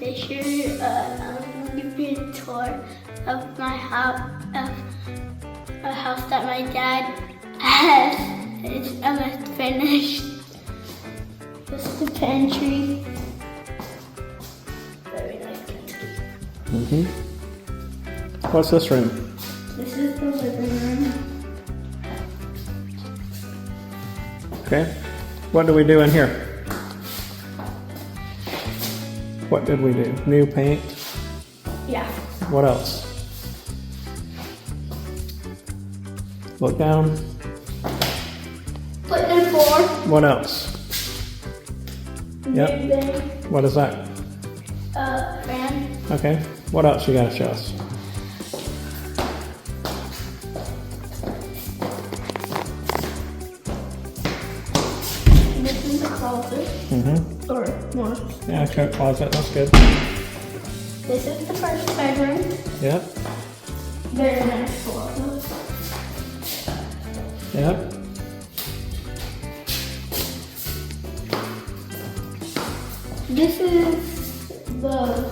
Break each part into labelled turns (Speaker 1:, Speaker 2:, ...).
Speaker 1: this year, I'm gonna give you a tour of my house, of a house that my dad has. It's almost finished. This is the pantry. Very nice pantry.
Speaker 2: What's this room?
Speaker 1: This is the living room.
Speaker 2: Okay. What do we do in here? What did we do? New paint?
Speaker 1: Yeah.
Speaker 2: What else? Look down.
Speaker 1: Put in floor.
Speaker 2: What else? Yep.
Speaker 1: Big thing.
Speaker 2: What is that?
Speaker 1: Fan.
Speaker 2: Okay. What else you gotta show us?
Speaker 1: This is the closet. Or more.
Speaker 2: Yeah, coat closet. That's good.
Speaker 1: This is the first bedroom.
Speaker 2: Yep.
Speaker 1: Very nice closet.
Speaker 2: Yep.
Speaker 1: This is the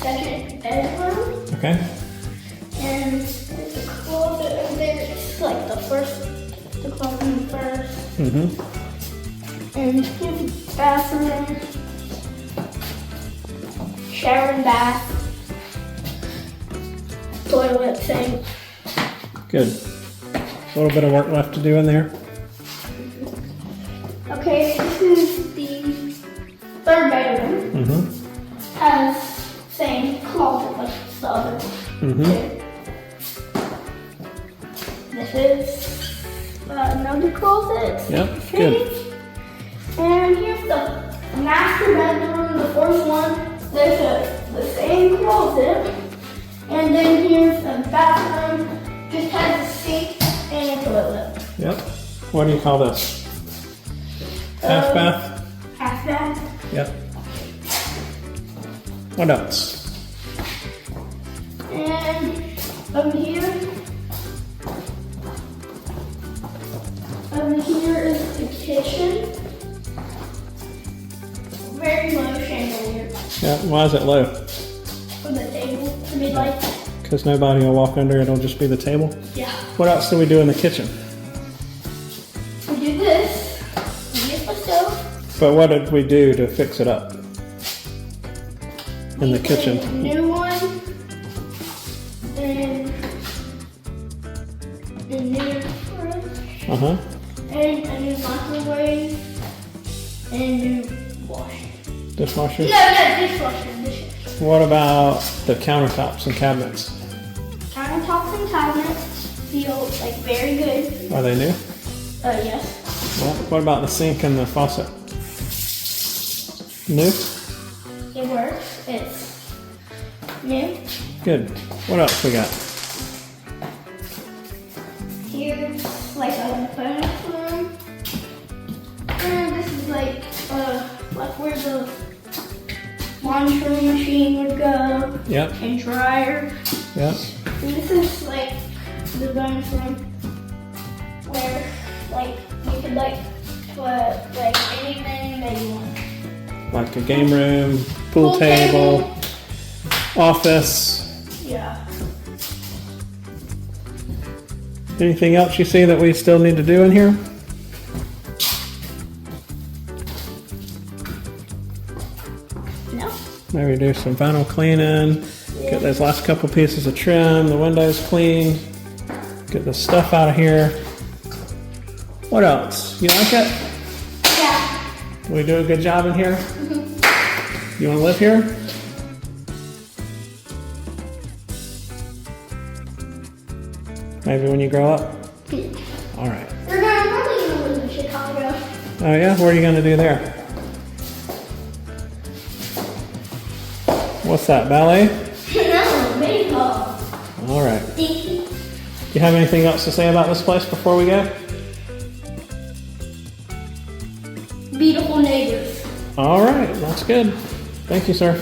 Speaker 1: second bedroom.
Speaker 2: Okay.
Speaker 1: And there's a closet over there. It's like the closet first. And here's the bathroom. Shower and bath. Toilet, sink.
Speaker 2: Good. A little bit of work left to do in there.
Speaker 1: Okay, this is the third bedroom. Has same closet like the other. This is another closet.
Speaker 2: Yep,
Speaker 1: same.
Speaker 2: good.
Speaker 1: And here's the master bedroom, the first one. There's the same closet. And then here's a bathroom. Just has a sink and a toilet.
Speaker 2: Yep. What do you call this? Half bath?
Speaker 1: Half bath.
Speaker 2: Yep. What else?
Speaker 1: And over here is the kitchen. Very low chandelier
Speaker 2: Yeah, why is it low?
Speaker 1: for the table to be like.
Speaker 2: Because nobody will walk under it, it'll just be the table.
Speaker 1: Yeah.
Speaker 2: What else do we do in the kitchen?
Speaker 1: We do this. We get the stove.
Speaker 2: But what did we do to fix it up? In the
Speaker 1: We put
Speaker 2: kitchen.
Speaker 1: a new one. And a new fridge.
Speaker 2: Uh-huh.
Speaker 1: And a new microwave. And a new washer.
Speaker 2: Dishwasher?
Speaker 1: No, dishwasher.
Speaker 2: What about the countertops and cabinets?
Speaker 1: Countertops and cabinets feel like very good.
Speaker 2: Are they new?
Speaker 1: Yes.
Speaker 2: What about the sink and the faucet? New?
Speaker 1: It works. It's new.
Speaker 2: Good. What else we got?
Speaker 1: Here's like a bonus room. And this is like where the laundry machine would go.
Speaker 2: Yep.
Speaker 1: And dryer.
Speaker 2: Yep.
Speaker 1: And this is like the bonus room where like you could like put like anything that you want.
Speaker 2: Like a game room, pool table, office.
Speaker 1: Yeah.
Speaker 2: Anything else you see that we still need to do in here?
Speaker 1: No.
Speaker 2: Maybe do some final cleaning. Get those last couple pieces of trim, the windows cleaned. Get the stuff out of here. What else? You like it?
Speaker 1: Yeah.
Speaker 2: We do a good job in here? You want to live here? Maybe when you grow up? All right.
Speaker 1: We're probably gonna live in Chicago.
Speaker 2: Oh yeah? What are you going to do there? What's that, ballet?
Speaker 1: No, baseball.
Speaker 2: All right. Do you have anything else to say about this place before we go?
Speaker 1: Beautiful neighbors.
Speaker 2: All right, that's good. Thank you, sir.